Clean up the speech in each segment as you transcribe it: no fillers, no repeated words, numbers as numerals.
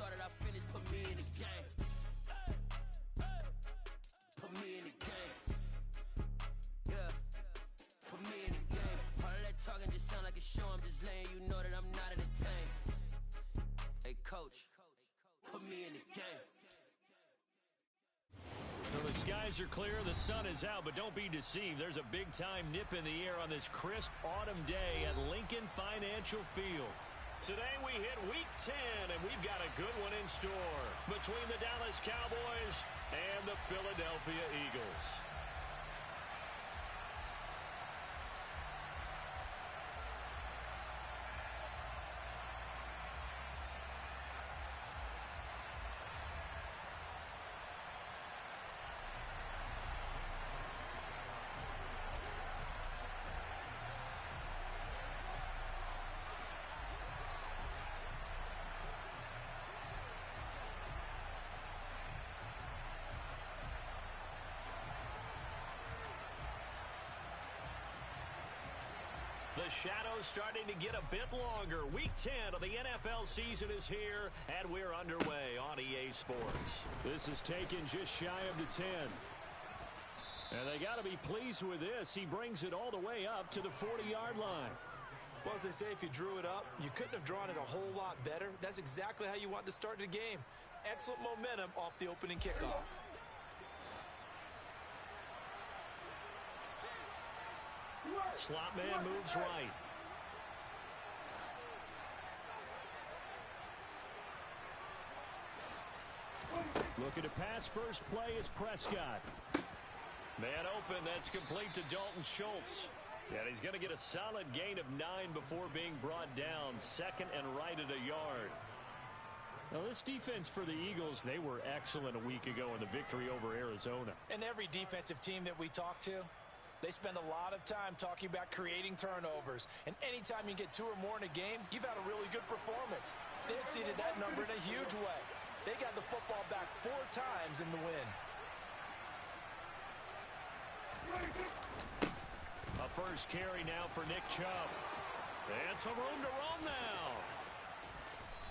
started, I finished, put me in the game. Put me in the game. Yeah. Put me in the game. All of that talking just sound like a show. I'm just letting you know that I'm not entertained. Hey, coach, put me in the game. Well, the skies are clear, the sun is out, but don't be deceived. There's a big-time nip in the air on this crisp autumn day at Lincoln Financial Field. Today we hit Week 10, and we've got a good one in store between the Dallas Cowboys and the Philadelphia Eagles. The shadow's starting to get a bit longer. Week 10 of the NFL season is here, and we're underway on EA Sports. This is taken just shy of the 10. And they got to be pleased with this. He brings it all the way up to the 40-yard line. Well, as they say, if you drew it up, you couldn't have drawn it a whole lot better. That's exactly how you want to start the game. Excellent momentum off the opening kickoff. Slot man moves right. Looking to pass. First play is Prescott. Man open. That's complete to Dalton Schultz. And he's going to get a solid gain of 9 before being brought down. Second and right at a yard. Now, this defense for the Eagles, they were excellent a week ago in the victory over Arizona. And every defensive team that we talk to, they spend a lot of time talking about creating turnovers. And anytime you get 2 or more in a game, you've had a really good performance. They exceeded that number in a huge way. They got the football back 4 times in the win. A first carry now for Nick Chubb. And some room to roam now.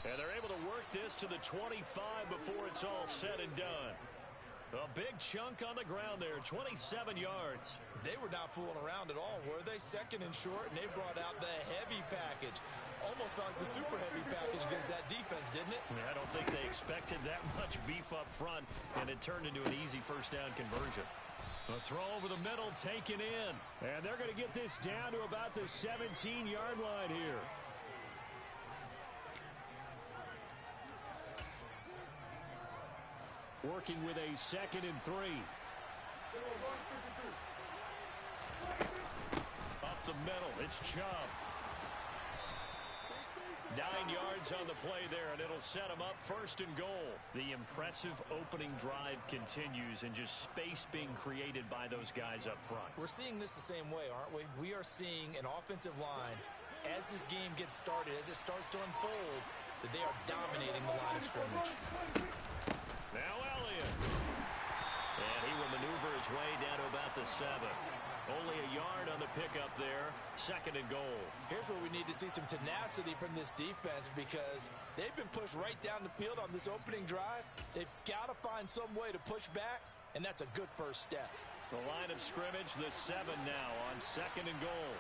And they're able to work this to the 25 before it's all said and done. A big chunk on the ground there, 27 yards. They were not fooling around at all, were they? Second and short, and they brought out the heavy package. Almost like the super heavy package against that defense, didn't it? Yeah, I don't think they expected that much beef up front, and it turned into an easy first down conversion. A throw over the middle taken in, and they're going to get this down to about the 17-yard line here. Working with a 2nd and 3. Up the middle, it's Chubb. 9 yards on the play there, and it'll set him up 1st and goal. The impressive opening drive continues, and just space being created by those guys up front. We're seeing this the same way, aren't we? We are seeing an offensive line, as this game gets started, as it starts to unfold, that they are dominating the line of scrimmage. Now Elliott. And he will maneuver his way down to about the 7. Only a yard on the pickup there. 2nd and goal. Here's where we need to see some tenacity from this defense, because they've been pushed right down the field on this opening drive. They've got to find some way to push back, and that's a good first step. The line of scrimmage, the 7 now on 2nd and goal.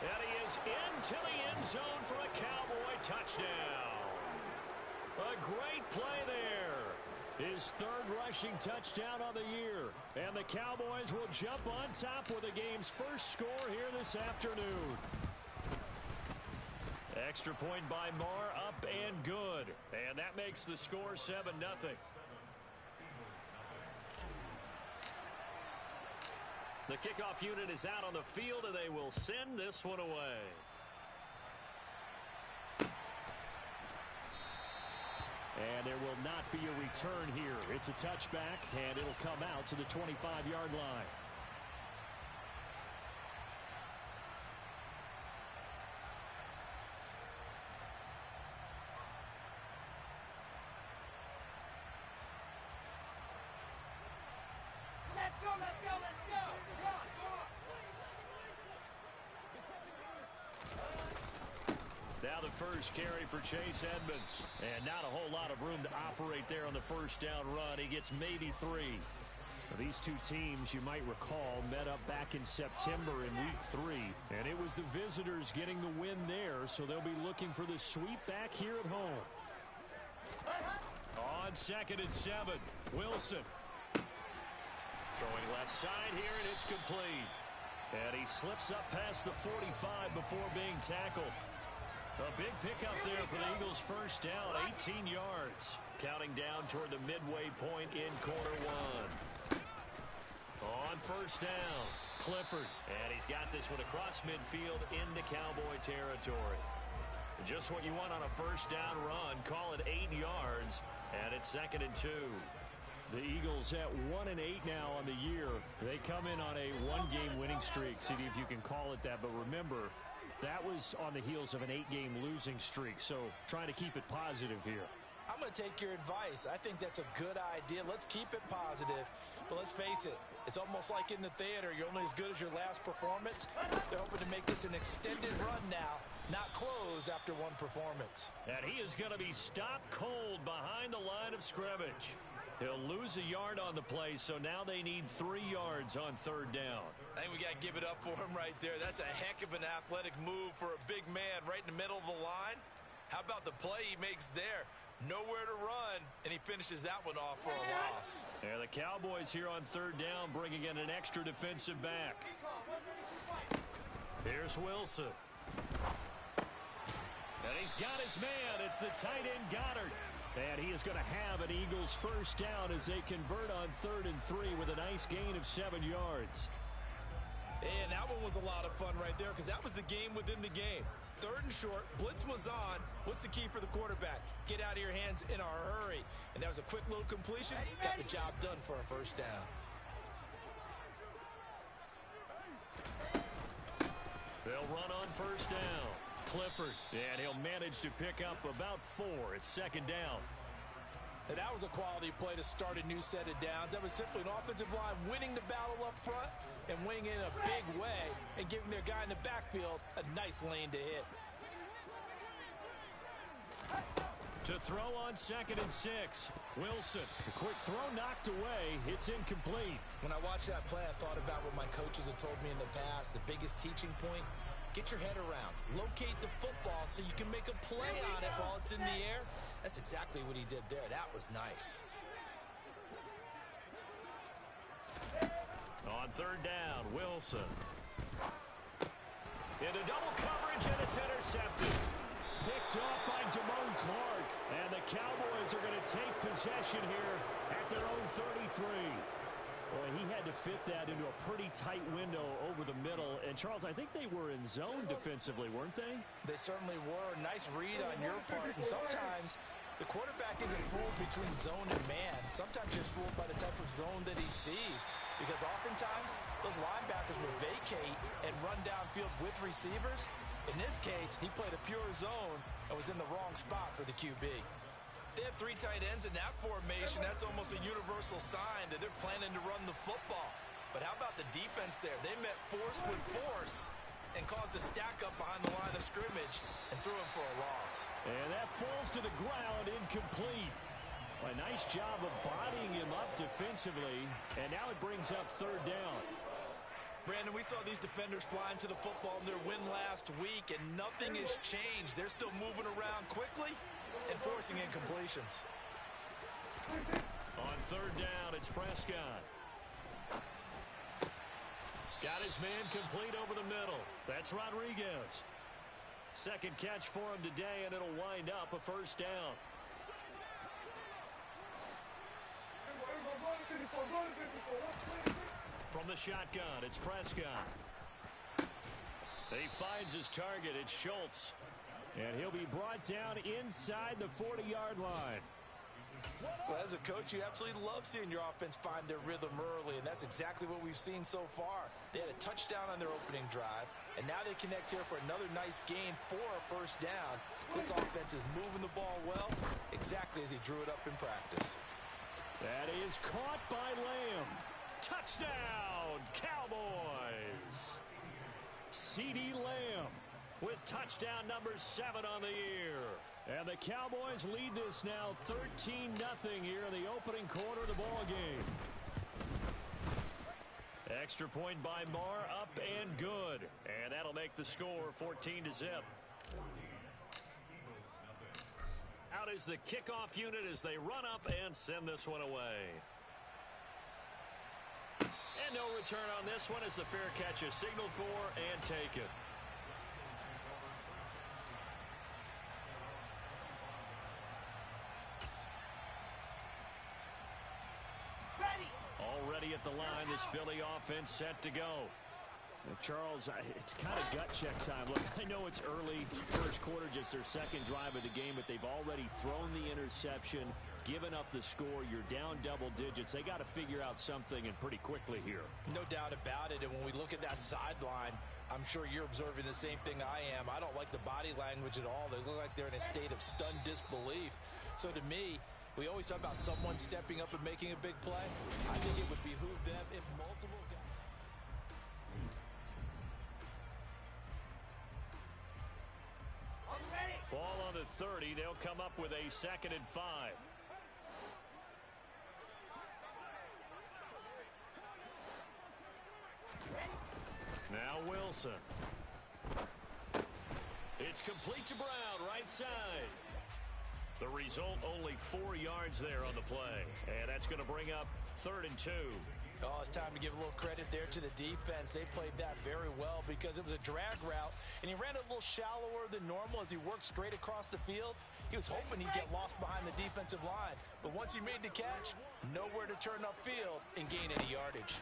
And he is into the end zone for a Cowboy touchdown. A great play there. His 3rd rushing touchdown on the year. And the Cowboys will jump on top with the game's first score here this afternoon. Extra point by Marr, up and good. And that makes the score 7-0. The kickoff unit is out on the field, and they will send this one away. And there will not be a return here. It's a touchback, and it'll come out to the 25-yard line. Let's go, let's go, let's go. Come on, come on. Now the first carry for Chase Edmonds. And not a whole lot of room to operate there on the first down run. He gets maybe 3. These two teams, you might recall, met up back in September in Week 3. And it was the visitors getting the win there, so they'll be looking for the sweep back here at home. On 2nd and 7, Wilson. Throwing left side here, and it's complete. And he slips up past the 45 before being tackled. A big pickup there for the Eagles' first down, 18 yards. Counting down toward the midway point in quarter 1. On first down, Clifford. And he's got this one across midfield into Cowboy territory. Just what you want on a first down run. Call it 8 yards, and it's 2nd and 2. The Eagles at 1-8 now on the year. They come in on a one-game winning streak. See if you can call it that. But remember, that was on the heels of an 8-game losing streak. So trying to keep it positive here. I'm going to take your advice. I think that's a good idea. Let's keep it positive. But let's face it, it's almost like in the theater. You're only as good as your last performance. They're hoping to make this an extended run now, not close after one performance. And he is going to be stopped cold behind the line of scrimmage. He'll lose a yard on the play, so now they need 3 yards on 3rd down. I think we got to give it up for him right there. That's a heck of an athletic move for a big man right in the middle of the line. How about the play he makes there? Nowhere to run, and he finishes that one off for a loss. Yeah, the Cowboys here on 3rd down bringing in an extra defensive back. Here's Wilson. And he's got his man. It's the tight end Goddard. And he is going to have an Eagles first down as they convert on 3rd and 3 with a nice gain of 7 yards. And that one was a lot of fun right there because that was the game within the game. 3rd and short, blitz was on. What's the key for the quarterback? Get out of your hands in a hurry. And that was a quick little completion. Got the job done for a first down. They'll run on first down. Clifford, and he'll manage to pick up about 4. It's 2nd down. And that was a quality play to start a new set of downs. That was simply an offensive line winning the battle up front and winning in a big way and giving their guy in the backfield a nice lane to hit. To throw on 2nd and 6, Wilson. The quick throw knocked away. It's incomplete. When I watched that play, I thought about what my coaches have told me in the past. The biggest teaching point, get your head around. Locate the football so you can make a play on it while it's in the air. That's exactly what he did there. That was nice. On 3rd down, Wilson. Into double coverage, and it's intercepted. Picked off by Damone Clark. And the Cowboys are going to take possession here at their own 33. Well, he had to fit that into a pretty tight window over the middle. And, Charles, I think they were in zone defensively, weren't they? They certainly were. Nice read on your part. And sometimes the quarterback isn't fooled between zone and man. Sometimes you're fooled by the type of zone that he sees. Because oftentimes, those linebackers will vacate and run downfield with receivers. In this case, he played a pure zone and was in the wrong spot for the QB. They have 3 tight ends in that formation. That's almost a universal sign that they're planning to run the football. But how about the defense there? They met force with force and caused a stack up behind the line of scrimmage and threw him for a loss. And that falls to the ground, incomplete. A nice job of bodying him up defensively, and now it brings up 3rd down. Brandon, we saw these defenders flying to the football in their win last week, and nothing has changed. They're still moving around quickly and forcing incompletions. On 3rd down, it's Prescott. Got his man complete over the middle. That's Rodriguez. 2nd catch for him today, and it'll wind up a first down. From the shotgun, it's Prescott. He finds his target. It's Schultz. And he'll be brought down inside the 40-yard line. Well, as a coach, you absolutely love seeing your offense find their rhythm early, and that's exactly what we've seen so far. They had a touchdown on their opening drive, and now they connect here for another nice gain for a first down. This offense is moving the ball well, exactly as he drew it up in practice. That is caught by Lamb. Touchdown, Cowboys! CeeDee Lamb. with touchdown number 7 on the year. And the Cowboys lead this now 13-0 here in the opening quarter of the ball game. Extra point by Marr, up and good. And that'll make the score 14-0. Out is the kickoff unit as they run up and send this one away. And no return on this one as the fair catch is signaled for and taken. Already at the line, this Philly offense set to go. Now, Charles, it's kind of gut check time. Look, I know it's early, first quarter, just their second drive of the game, but they've already thrown the interception, given up the score. You're down double digits. They got to figure out something, and pretty quickly here. No doubt about it, and when we look at that sideline, I'm sure you're observing the same thing I am. I don't like the body language at all. They look like they're in a state of stunned disbelief. So to me, we always talk about someone stepping up and making a big play. I think it would behoove them if multiple guys... Ball on the 30. They'll come up with a 2nd and 5. Now Wilson. It's complete to Brown, right side. The result, only 4 yards there on the play. And that's going to bring up 3rd and 2. Oh, it's time to give a little credit there to the defense. They played that very well because it was a drag route, and he ran a little shallower than normal as he worked straight across the field. He was hoping he'd get lost behind the defensive line, but once he made the catch, nowhere to turn upfield and gain any yardage.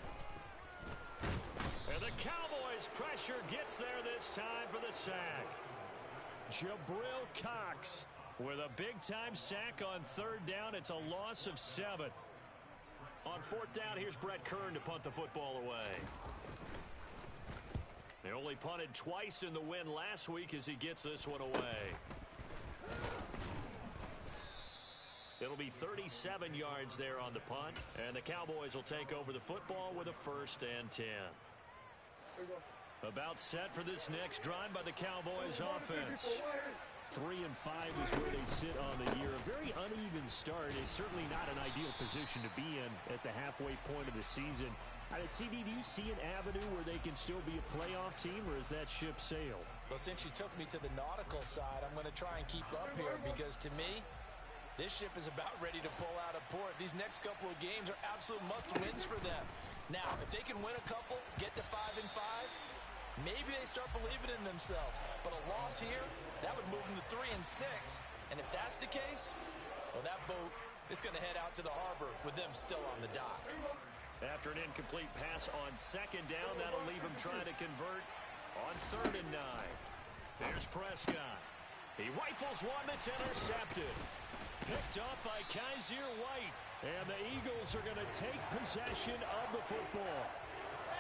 And the Cowboys' pressure gets there this time for the sack. Jabril Cox with a big-time sack on 3rd down. It's a loss of 7. On 4th down, here's Brett Kern to punt the football away. They only punted twice in the win last week as he gets this one away. It'll be 37 yards there on the punt, and the Cowboys will take over the football with a 1st and 10. About set for this next drive by the Cowboys offense. 3 and 5 is where they sit on the year. A very uneven start is certainly not an ideal position to be in at the halfway point of the season. CD, do you see an avenue where they can still be a playoff team, or is that ship sailed? Well, since you took me to the nautical side, I'm going to try and keep up here because to me, this ship is about ready to pull out of port. These next couple of games are absolute must-wins for them. Now, if they can win a couple, get to 5 and 5, maybe they start believing in themselves. But a loss here, that would move them to 3 and 6. And if that's the case, well, that boat is going to head out to the harbor with them still on the dock. After an incomplete pass on 2nd down, that'll leave him trying to convert on 3rd and 9. There's Prescott. He rifles one that's intercepted. Picked up by Kaiser White. And the Eagles are going to take possession of the football.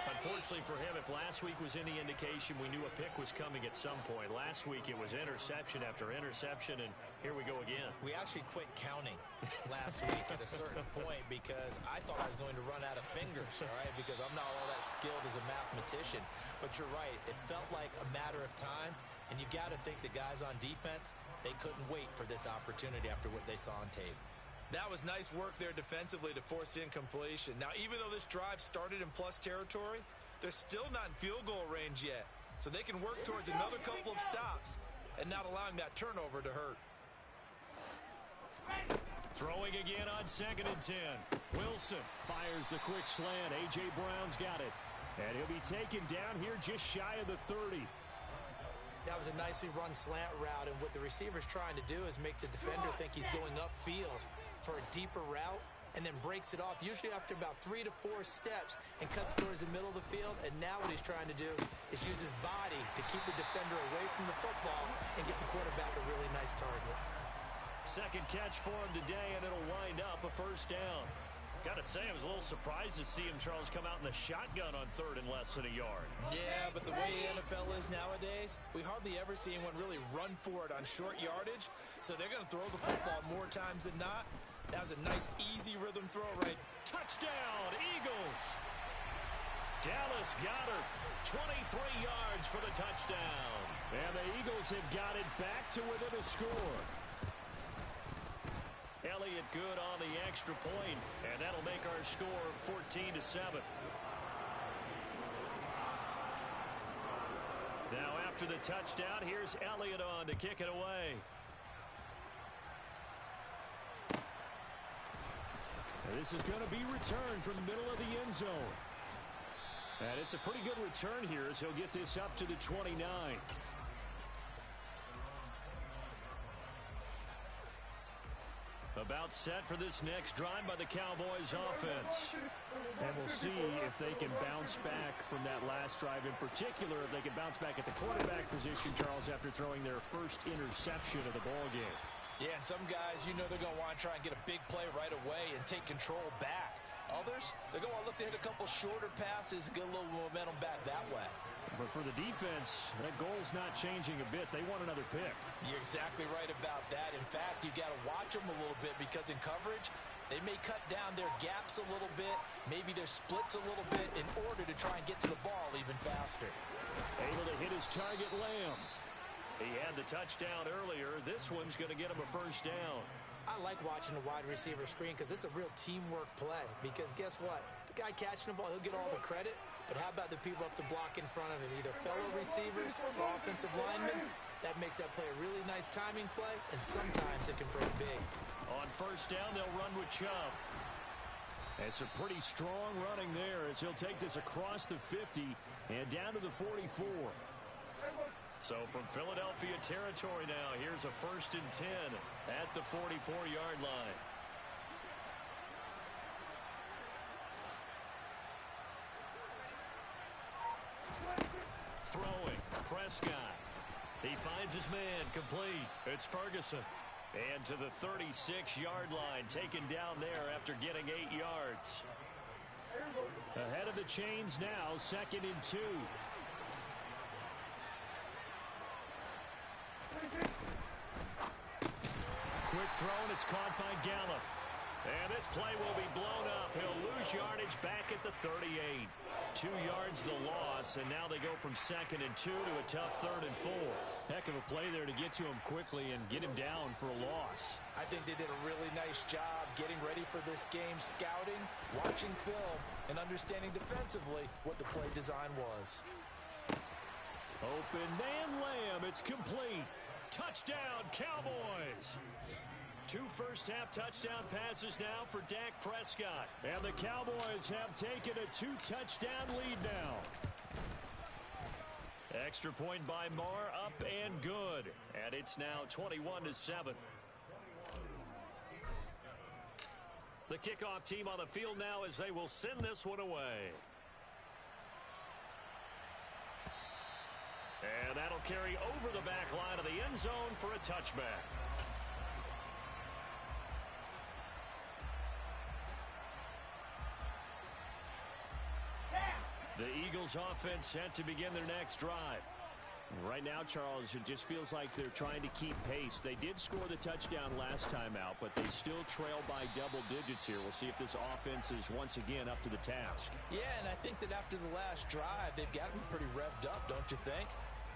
Unfortunately for him, if last week was any indication, we knew a pick was coming at some point. Last week it was interception after interception, and here we go again. We actually quit counting last week at a certain point because I thought I was going to run out of fingers, all right, because I'm not all that skilled as a mathematician. But you're right, it felt like a matter of time, and you got to think the guys on defense, they couldn't wait for this opportunity after what they saw on tape. That was nice work there defensively to force incompletion. Now, even though this drive started in plus territory, they're still not in field goal range yet. So they can work towards another couple of stops and not allowing that turnover to hurt. Throwing again on 2nd and 10. Wilson fires the quick slant. A.J. Brown's got it. And he'll be taken down here just shy of the 30. That was a nicely run slant route, and what the receiver's trying to do is make the defender think he's going upfield for a deeper route and then breaks it off, usually after about 3 to 4 steps, and cuts towards the middle of the field. And now what he's trying to do is use his body to keep the defender away from the football and get the quarterback a really nice target. 2nd catch for him today, and it'll wind up a 1st down. Got to say, I was a little surprised to see him, Charles, come out in the shotgun on 3rd and less than a yard. Yeah, but the way the NFL is nowadays, we hardly ever see anyone really run for it on short yardage. So they're going to throw the football more times than not. That was a nice, easy rhythm throw right. Touchdown, Eagles! Dallas got her. 23 yards for the touchdown. And the Eagles have got it back to within a score. Elliott good on the extra point, and that'll make our score 14-7. Now after the touchdown, here's Elliott on to kick it away. And this is going to be returned from the middle of the end zone. And it's a pretty good return here as he'll get this up to the 29. About set for this next drive by the Cowboys offense. And we'll see if they can bounce back from that last drive. In particular, if they can bounce back at the quarterback position, Charles, after throwing their first interception of the ballgame. Yeah, and some guys, you know they're going to want to try and get a big play right away and take control back. Others, they're going to want to look to hit a couple shorter passes, get a little momentum back that way. But for the defense, that goal's not changing a bit. They want another pick. You're exactly right about that. In fact, you got to watch them a little bit because in coverage, they may cut down their gaps a little bit, maybe their splits a little bit in order to try and get to the ball even faster. Able to hit his target, Lamb. He had the touchdown earlier. This one's going to get him a first down. I like watching the wide receiver screen because it's a real teamwork play. Because guess what? The guy catching the ball, he'll get all the credit. But how about the people up to block in front of him? Either fellow receivers or offensive linemen. That makes that play a really nice timing play, and sometimes it can break big. On first down, they'll run with Chubb. It's a pretty strong running there as he'll take this across the 50 and down to the 44. So from Philadelphia territory now, here's a 1st and 10 at the 44-yard line. Throwing, Prescott. He finds his man, complete. It's Ferguson. And to the 36-yard line, taken down there after getting 8 yards. Ahead of the chains now, 2nd and 2. Quick throw, and it's caught by Gallup. And this play will be blown up. He'll lose yardage back at the 38. 2 yards the loss, and now they go from 2nd and 2 to a tough 3rd and 4. Heck of a play there to get to him quickly and get him down for a loss. I think they did a really nice job getting ready for this game, scouting, watching film, and understanding defensively what the play design was. Open man, Lamb. It's complete. Touchdown, Cowboys. 2 first-half touchdown passes now for Dak Prescott. And the Cowboys have taken a 2-touchdown lead now. Extra point by Marr, up and good. And it's now 21-7. The kickoff team on the field now as they will send this one away. And that'll carry over the back line of the end zone for a touchback. The Eagles offense set to begin their next drive. Right now, Charles, it just feels like they're trying to keep pace. They did score the touchdown last time out, but they still trail by double digits here. We'll see if this offense is once again up to the task. Yeah, and I think that after the last drive, they've got to be pretty revved up, don't you think?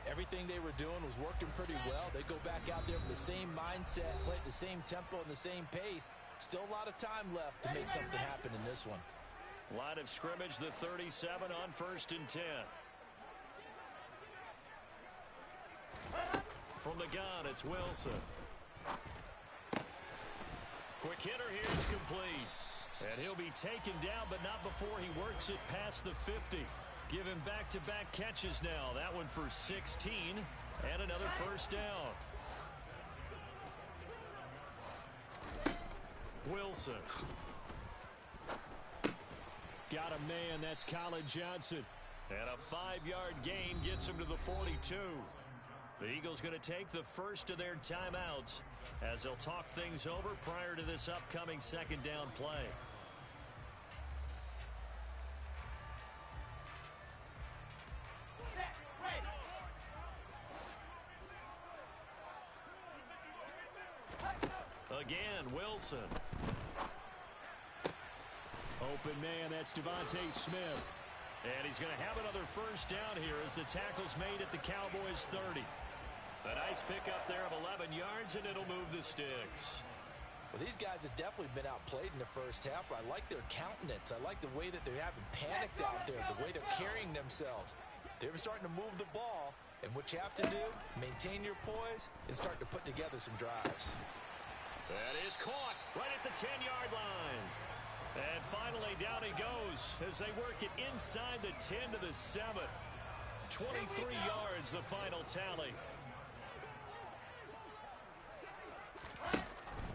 Everything they were doing was working pretty well. They go back out there with the same mindset, play at the same tempo and the same pace. Still a lot of time left to make something happen in this one. Line of scrimmage, the 37 on 1st and 10. From the gun, it's Wilson. Quick hitter here, it's complete. And he'll be taken down, but not before he works it past the 50. Give him back-to-back catches now. That one for 16 and another first down. Wilson. Got a man, that's Colin Johnson. And a 5-yard gain gets him to the 42. The Eagles going to take the first of their timeouts as they'll talk things over prior to this upcoming 2nd down play. Again, Wilson. Open man, that's Devontae Smith. And he's going to have another first down here as the tackle's made at the Cowboys' 30. A nice pickup there of 11 yards, and it'll move the sticks. Well, these guys have definitely been outplayed in the first half, but I like their countenance. I like the way that they haven't panicked out there, the way they're carrying themselves. They're starting to move the ball, and what you have to do, maintain your poise and start to put together some drives. That is caught right at the 10-yard line. And finally, down he goes as they work it inside the 10 to the 7. 23 yards, the final tally.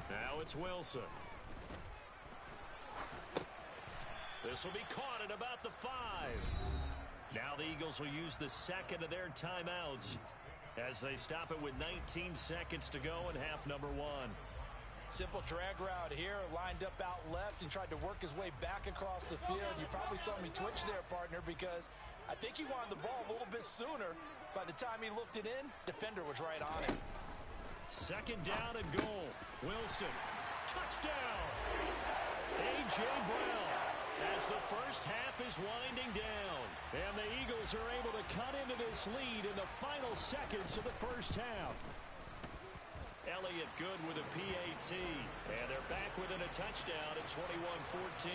Now it's Wilson. This will be caught at about the 5. Now the Eagles will use the second of their timeouts as they stop it with 19 seconds to go in half number 1. Simple drag route here, lined up out left and tried to work his way back across the field. You probably saw me twitch there, partner, because I think he wanted the ball a little bit sooner. By the time he looked it in, defender was right on it. Second down and goal. Wilson. Touchdown. A.J. Brown as the first half is winding down. And the Eagles are able to cut into this lead in the final seconds of the first half. Elliott good with a PAT. And they're back within a touchdown at 21-14.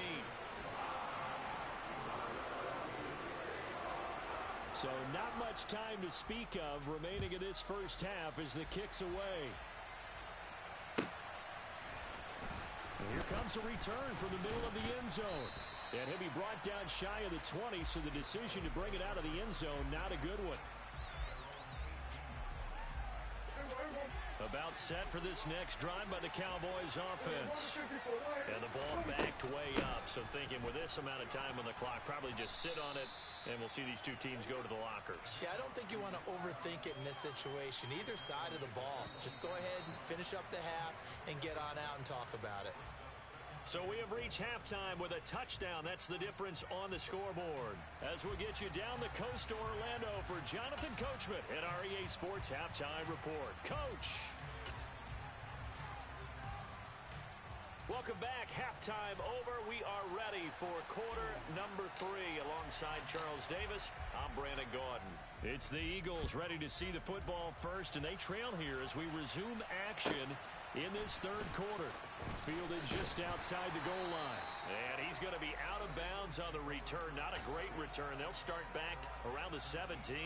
So not much time to speak of remaining in this first half as the kick's away. And here comes a return from the middle of the end zone. And he'll be brought down shy of the 20, so the decision to bring it out of the end zone, not a good one. About set for this next drive by the Cowboys offense. And the ball backed way up, so thinking with this amount of time on the clock, probably just sit on it, and we'll see these two teams go to the lockers. Yeah, I don't think you want to overthink it in this situation. Either side of the ball. Just go ahead and finish up the half and get on out and talk about it. So we have reached halftime with a touchdown. That's the difference on the scoreboard. As we'll get you down the coast to Orlando for Jonathan Coachman at our EA Sports Halftime Report. Coach. Welcome back. Halftime over. We are ready for quarter number 3. Alongside Charles Davis, I'm Brandon Gaudin. It's the Eagles ready to see the football first, and they trail here as we resume action in this third quarter. Fielded just outside the goal line. And he's going to be out of bounds on the return. Not a great return. They'll start back around the 17.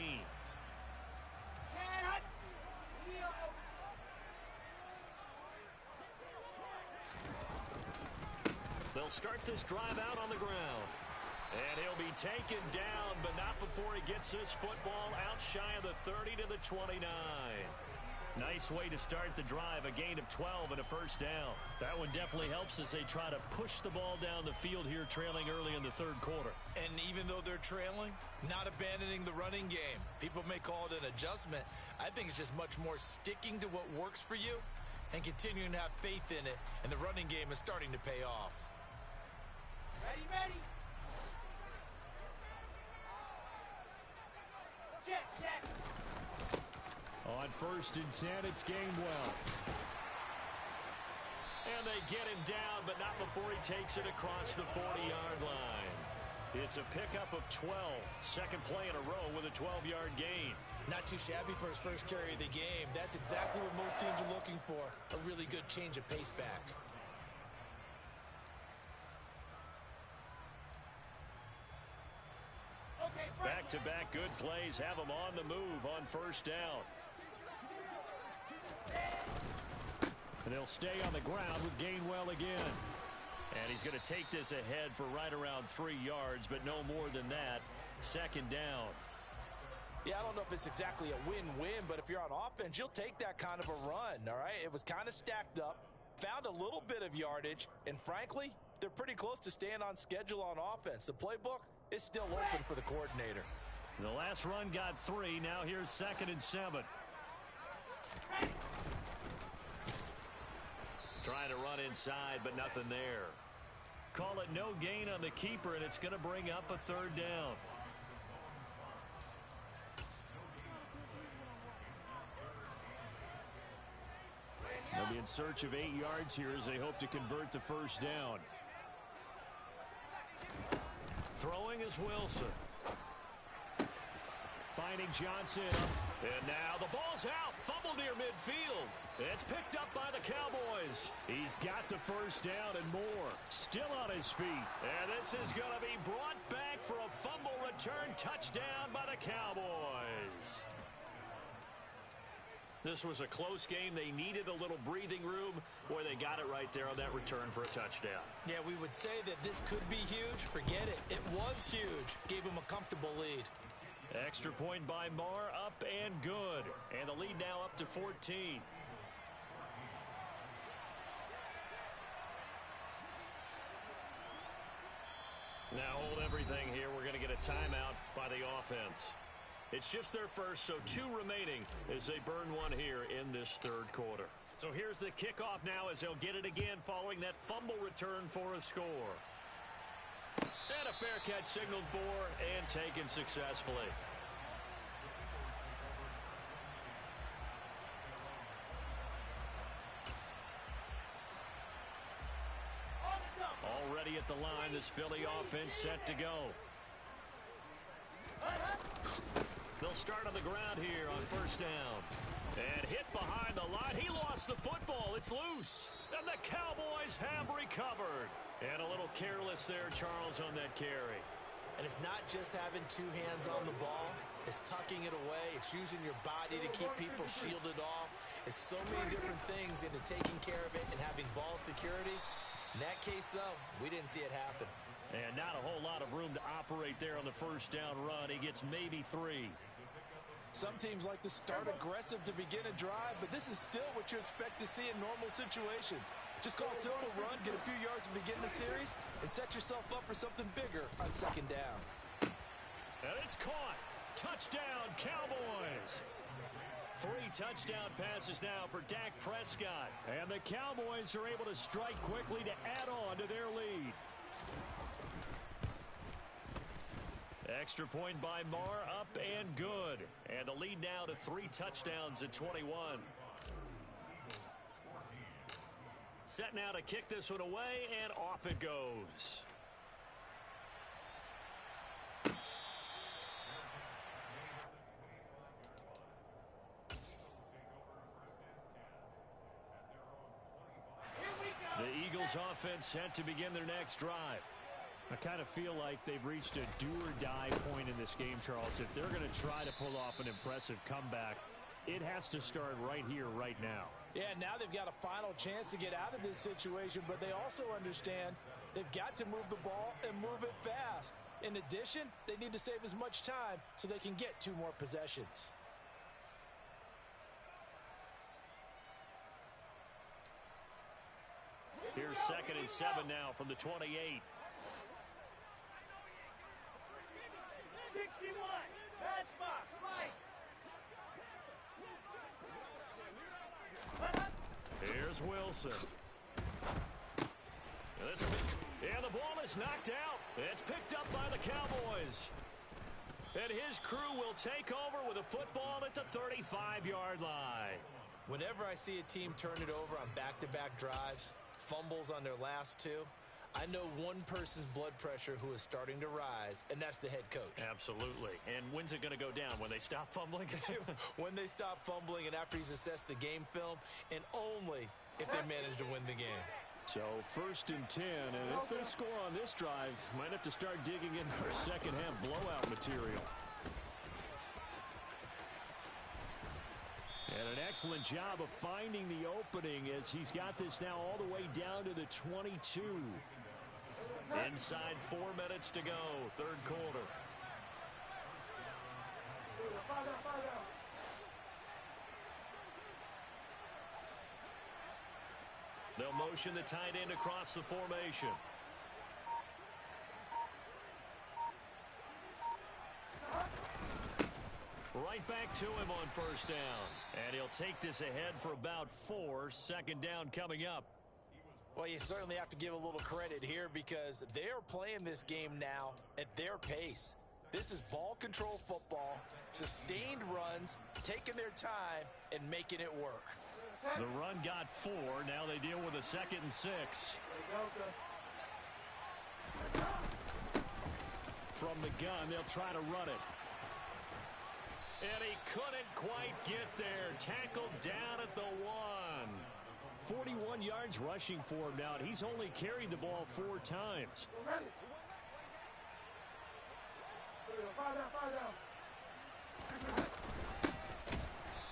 They'll start this drive out on the ground. And he'll be taken down, but not before he gets this football out shy of the 30 to the 29. Nice way to start the drive, a gain of 12 and a first down. That one definitely helps as they try to push the ball down the field here, trailing early in the third quarter. And even though they're trailing, not abandoning the running game. People may call it an adjustment. I think it's just much more sticking to what works for you and continuing to have faith in it, and the running game is starting to pay off. Ready, ready. Check, check. On 1st and 10, it's Gainwell. And they get him down, but not before he takes it across the 40-yard line. It's a pickup of 12. Second play in a row with a 12-yard gain. Not too shabby for his first carry of the game. That's exactly what most teams are looking for. A really good change of pace back. Back-to-back good plays have him on the move on first down. And they'll stay on the ground with Gainwell again. And he's going to take this ahead for right around 3 yards, but no more than that. Second down. Yeah, I don't know if it's exactly a win-win, but if you're on offense, you'll take that kind of a run, all right? It was kind of stacked up, found a little bit of yardage, and frankly, they're pretty close to staying on schedule on offense. The playbook is still open for the coordinator. The last run got 3. Now here's 2nd and 7. Trying to run inside, but nothing there. Call it no gain on the keeper, and it's going to bring up a 3rd down. They'll be in search of 8 yards here as they hope to convert the first down. Throwing is Wilson. finding Johnson. And now the ball's out. Fumble near midfield. It's picked up by the Cowboys. He's got the first down and more. Still on his feet. And this is going to be brought back for a fumble return touchdown by the Cowboys. This was a close game. They needed a little breathing room. Boy, they got it right there on that return for a touchdown. Yeah, we would say that this could be huge. Forget it. It was huge. Gave him a comfortable lead. Extra point by Marr, up and good. And the lead now up to 14. Now hold everything here. We're going to get a timeout by the offense. It's just their first, so 2 remaining as they burn one here in this third quarter. So here's the kickoff now as they'll get it again following that fumble return for a score. And a fair catch signaled for and taken successfully. Already at the line, this Philly offense set to go. They'll start on the ground here on first down. And hit behind the line. He lost the football. It's loose. And the Cowboys have recovered. And a little careless there, Charles, on that carry. And it's not just having 2 hands on the ball. It's tucking it away. It's using your body to keep people shielded off. It's so many different things into taking care of it and having ball security. In that case, though, we didn't see it happen. And not a whole lot of room to operate there on the first down run. He gets maybe 3. Some teams like to start aggressive to begin a drive, but this is still what you expect to see in normal situations. Just call a simple run, get a few yards to begin the series, and set yourself up for something bigger on second down. And it's caught. Touchdown, Cowboys. 3 touchdown passes now for Dak Prescott. And the Cowboys are able to strike quickly to add on to their lead. Extra point by Marr, up and good. And the lead now to 3 touchdowns at 21. Set now to kick this one away, and off it goes. The Eagles offense set to begin their next drive. I kind of feel like they've reached a do-or-die point in this game, Charles. If they're going to try to pull off an impressive comeback, it has to start right here, right now. Yeah, now they've got a final chance to get out of this situation, but they also understand they've got to move the ball and move it fast. In addition, they need to save as much time so they can get 2 more possessions. Here's 2nd and 7 now from the 28. 61, matchbox, light. Here's Wilson. And the ball is knocked out. It's picked up by the Cowboys. And his crew will take over with a football at the 35-yard line. Whenever I see a team turn it over on back-to-back drives, fumbles on their last 2, I know one person's blood pressure who is starting to rise, and that's the head coach. Absolutely. And when's it going to go down? When they stop fumbling? When they stop fumbling and after he's assessed the game film, and only if they manage to win the game. So 1st and 10, and if they score on this drive, might have to start digging in their second-half blowout material. And an excellent job of finding the opening as he's got this now all the way down to the 22. Inside 4 minutes to go, third quarter. They'll motion the tight end across the formation. Right back to him on first down. And he'll take this ahead for about 4. Second down coming up. Well, you certainly have to give a little credit here because they're playing this game now at their pace. This is ball control football, sustained runs, taking their time, and making it work. The run got 4. Now they deal with a 2nd and 6. From the gun, they'll try to run it. And he couldn't quite get there. Tackled down at the 1. 41 yards rushing for him now, and he's only carried the ball 4 times.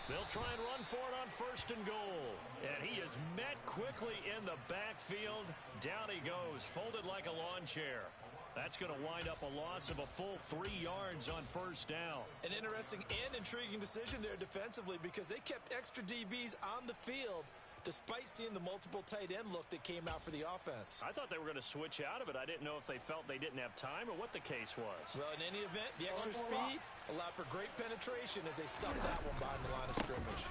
They'll try and run for it on 1st and goal. And he is met quickly in the backfield. Down he goes, folded like a lawn chair. That's going to wind up a loss of a full 3 yards on 1st down. An interesting and intriguing decision there defensively because they kept extra DBs on the field despite seeing the multiple tight end look that came out for the offense. I thought they were going to switch out of it. I didn't know if they felt they didn't have time or what the case was. Well, in any event, the extra speed allowed for great penetration as they stuffed that one behind the line of scrimmage.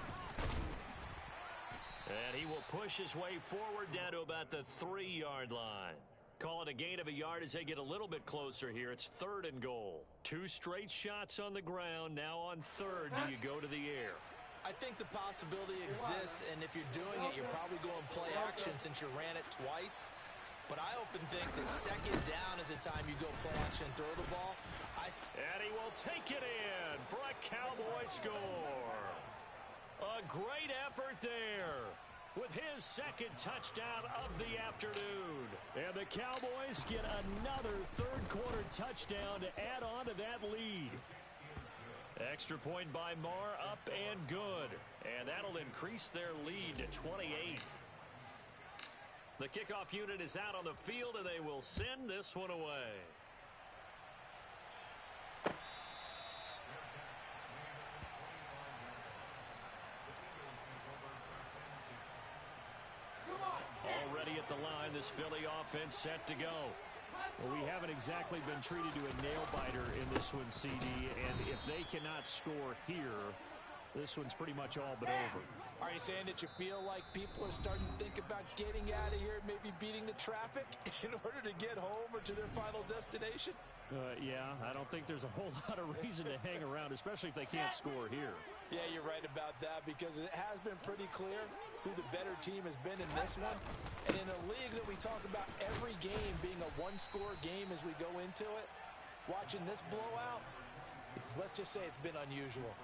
And he will push his way forward down to about the 3-yard line. Call it a gain of a yard as they get a little bit closer here. It's 3rd and goal. 2 straight shots on the ground. Now on 3rd, do you go to the air? I think the possibility exists, and if you're doing it, you're probably going play action since you ran it twice. But I often think that 2nd down is the time you go play action and throw the ball. And he will take it in for a Cowboy score. A great effort there with his 2nd touchdown of the afternoon. And the Cowboys get another 3rd quarter touchdown to add on to that lead. Extra point by Marr, up and good. And that'll increase their lead to 28. The kickoff unit is out on the field, and they will send this one away. Already at the line, this Philly offense set to go. Well, we haven't exactly been treated to a nail-biter in this one, CD, and if they cannot score here, this one's pretty much all but over. Are you saying that you feel like people are starting to think about getting out of here, maybe beating the traffic in order to get home or to their final destination? Yeah, I don't think there's a whole lot of reason to hang around, especially if they can't score here. Yeah, you're right about that because it has been pretty clear who the better team has been in this one. And in a league that we talk about every game being a one-score game as we go into it, watching this blowout, let's just say it's been unusual.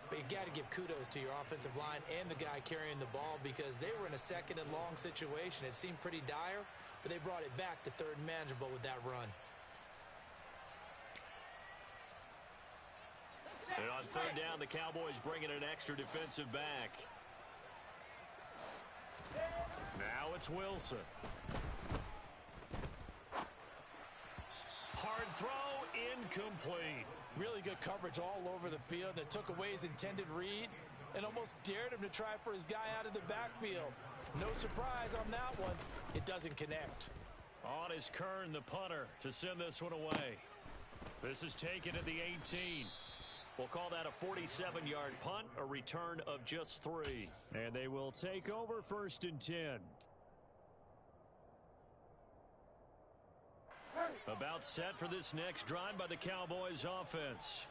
But you got to give kudos to your offensive line and the guy carrying the ball because they were in a 2nd and long situation. It seemed pretty dire, but they brought it back to 3rd and manageable with that run. And on 3rd down, the Cowboys bringing an extra defensive back. Now it's Wilson. Hard throw, incomplete. Really good coverage all over the field, and it took away his intended read and almost dared him to try for his guy out of the backfield. No surprise on that one. It doesn't connect. On is Kern, the punter, to send this one away. This is taken at the 18. We'll call that a 47-yard punt, a return of just 3. And they will take over 1st and 10. About set for this next drive by the Cowboys offense.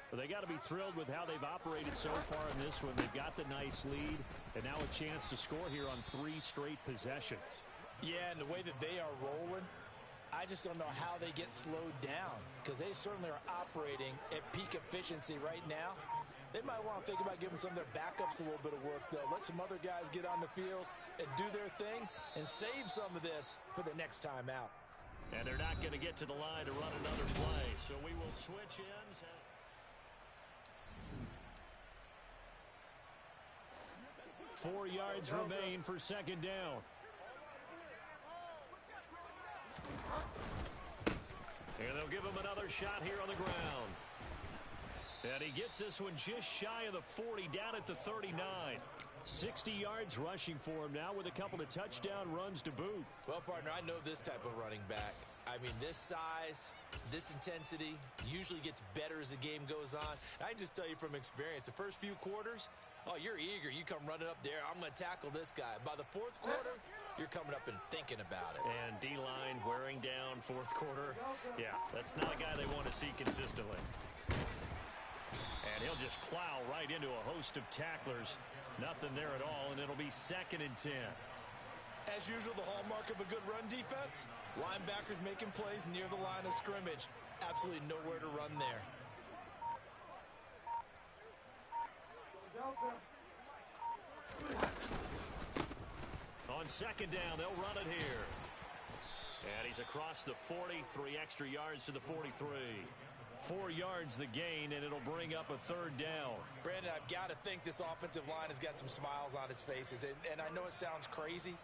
But they got to be thrilled with how they've operated so far in this one. They've got the nice lead, and now a chance to score here on 3 straight possessions. Yeah, and the way that they are rolling, I just don't know how they get slowed down because they certainly are operating at peak efficiency right now. They might want to think about giving some of their backups a little bit of work, though. Let some other guys get on the field and do their thing and save some of this for the next time out. And they're not going to get to the line to run another play, so we will switch ends. 4 yards remain for 2nd down. And they'll give him another shot here on the ground. And he gets this one just shy of the 40, down at the 39. 60 yards rushing for him now with a couple of touchdown runs to boot. Well, partner, I know this type of running back. I mean, this size, this intensity usually gets better as the game goes on. I can just tell you from experience, the first few quarters, oh, you're eager. You come running up there. I'm going to tackle this guy. By the 4th quarter, you're coming up and thinking about it. And D-line wearing down 4th quarter. Yeah, that's not a guy they want to see consistently. And he'll just plow right into a host of tacklers. Nothing there at all, and it'll be 2nd and 10. As usual, the hallmark of a good run defense, linebackers making plays near the line of scrimmage. Absolutely nowhere to run there. On second down, they'll run it here. And he's across the 40, 3 extra yards to the 43. 4 yards the gain, and it'll bring up a third down. Brandon, I've got to think this offensive line has got some smiles on its faces. And I know it sounds crazy,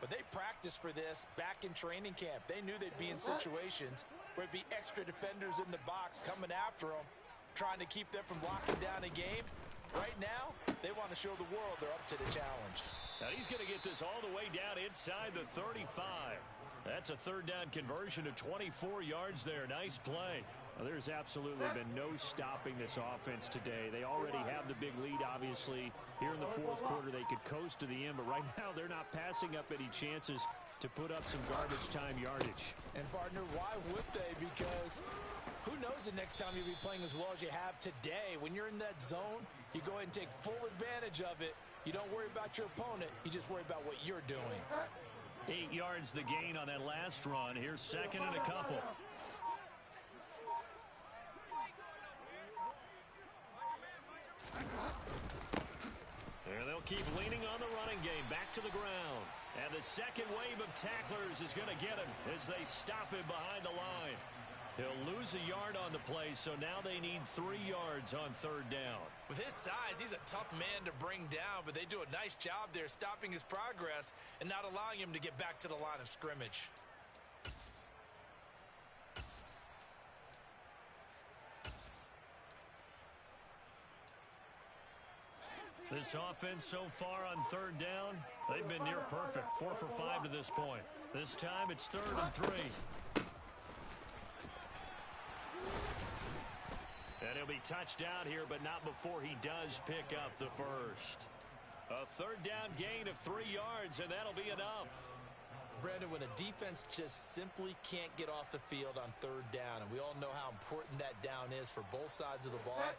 but they practiced for this back in training camp. They knew they'd be in situations where it'd be extra defenders in the box coming after them, trying to keep them from locking down a game. Right now, they want to show the world they're up to the challenge. Now he's going to get this all the way down inside the 35. That's a third down conversion to 24 yards there. Nice play. Well, there's absolutely been no stopping this offense today. They already have the big lead, obviously. Here in the fourth quarter, they could coast to the end, but right now they're not passing up any chances to put up some garbage time yardage. And, partner, why would they? Because who knows the next time you'll be playing as well as you have today. When you're in that zone, you go ahead and take full advantage of it. You don't worry about your opponent. You just worry about what you're doing. 8 yards the gain on that last run. Here's second and a couple. And they'll keep leaning on the running game. Back to the ground. And the second wave of tacklers is going to get him as they stop him behind the line. He'll lose a yard on the play, so now they need 3 yards on third down. With his size, he's a tough man to bring down, but they do a nice job there stopping his progress and not allowing him to get back to the line of scrimmage. This offense so far on third down, they've been near perfect. 4 for 5 to this point. This time it's 3rd and 3. And he'll be touched out here, but not before he does pick up the first. A third down gain of 3 yards, and that'll be enough. Brandon, when a defense just simply can't get off the field on third down, and we all know how important that down is for both sides of the ball,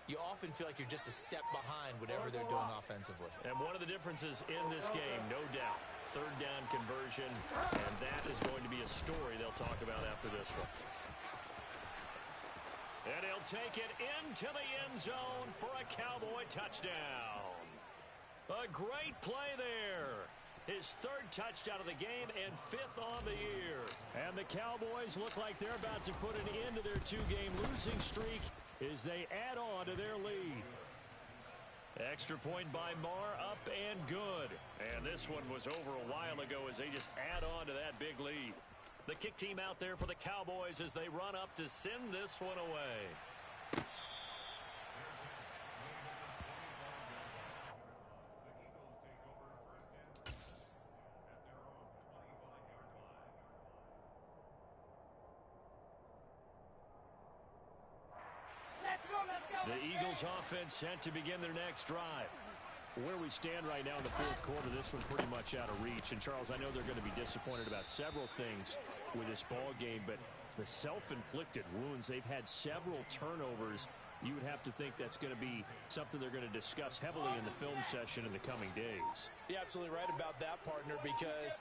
you often feel like you're just a step behind whatever they're doing offensively. And one of the differences in this game, no doubt, third down conversion, and that is going to be a story they'll talk about after this one. And he'll take it into the end zone for a Cowboy touchdown. A great play there. His 3rd touchdown of the game and 5th on the year. And the Cowboys look like they're about to put an end to their 2-game losing streak as they add on to their lead. Extra point by Marr, up and good. And this one was over a while ago as they just add on to that big lead. The kick team out there for the Cowboys as they run up to send this one away. Let's go. The Eagles offense set to begin their next drive. Where we stand right now in the fourth quarter, this one's pretty much out of reach. And, Charles, I know they're going to be disappointed about several things with this ball game, but the self-inflicted wounds, they've had several turnovers. You would have to think that's going to be something they're going to discuss heavily in the film session in the coming days. You're absolutely right about that, partner, because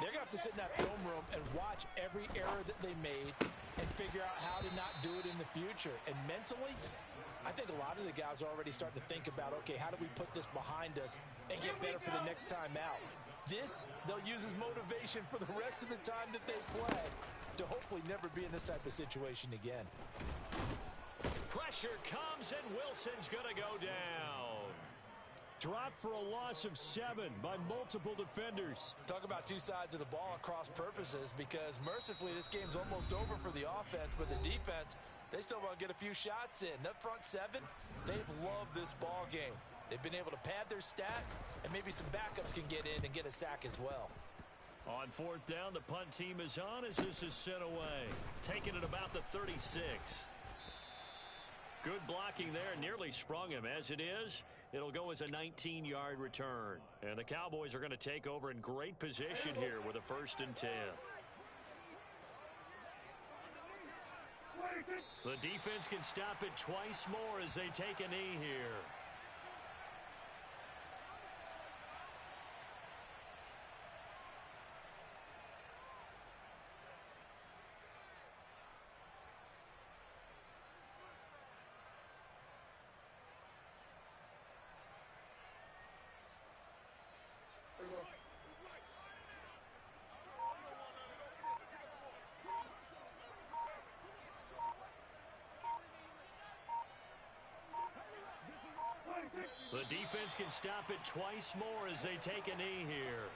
they're going to have to sit in that film room and watch every error that they made and figure out how to not do it in the future. And mentally, I think a lot of the guys are already starting to think about, okay, how do we put this behind us and get better for the next time out? This, they'll use as motivation for the rest of the time that they play to hopefully never be in this type of situation again. Pressure comes, and Wilson's going to go down. Dropped for a loss of 7 by multiple defenders. Talk about two sides of the ball at cross purposes, because mercifully this game's almost over for the offense, but the defense, they still want to get a few shots in. That front 7, they've loved this ball game. They've been able to pad their stats, and maybe some backups can get in and get a sack as well. On 4th down, the punt team is on as this is sent away. Taking it about the 36. Good blocking there, nearly sprung him. As it is, it'll go as a 19-yard return. And the Cowboys are going to take over in great position here with a 1st and 10. The defense can stop it twice more as they take a knee here. defense can stop it twice more as they take a knee here.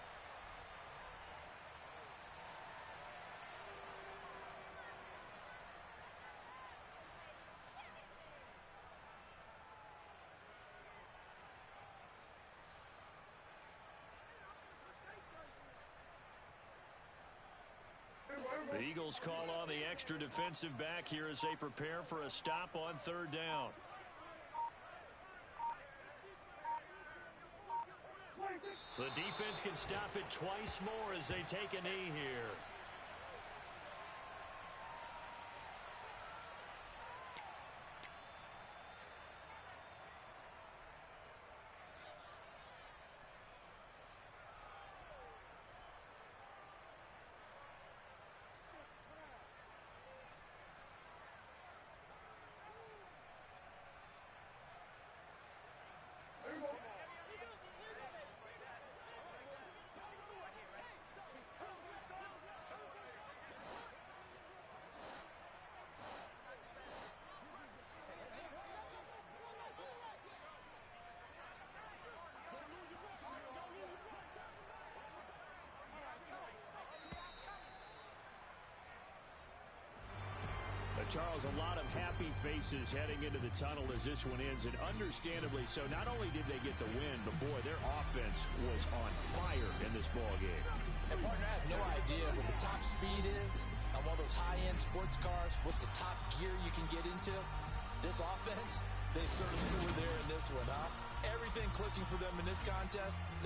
The Eagles call on the extra defensive back here as they prepare for a stop on third down. The defense can stop it twice more as they take a knee here. Charles, a lot of happy faces heading into the tunnel as this one ends, and understandably so. Not only did they get the win, but, boy, their offense was on fire in this ball game. And, partner, I have no idea what the top speed is on one of those high-end sports cars. What's the top gear you can get into? This offense, they certainly were there in this one, huh? Everything clicking for them in this contest.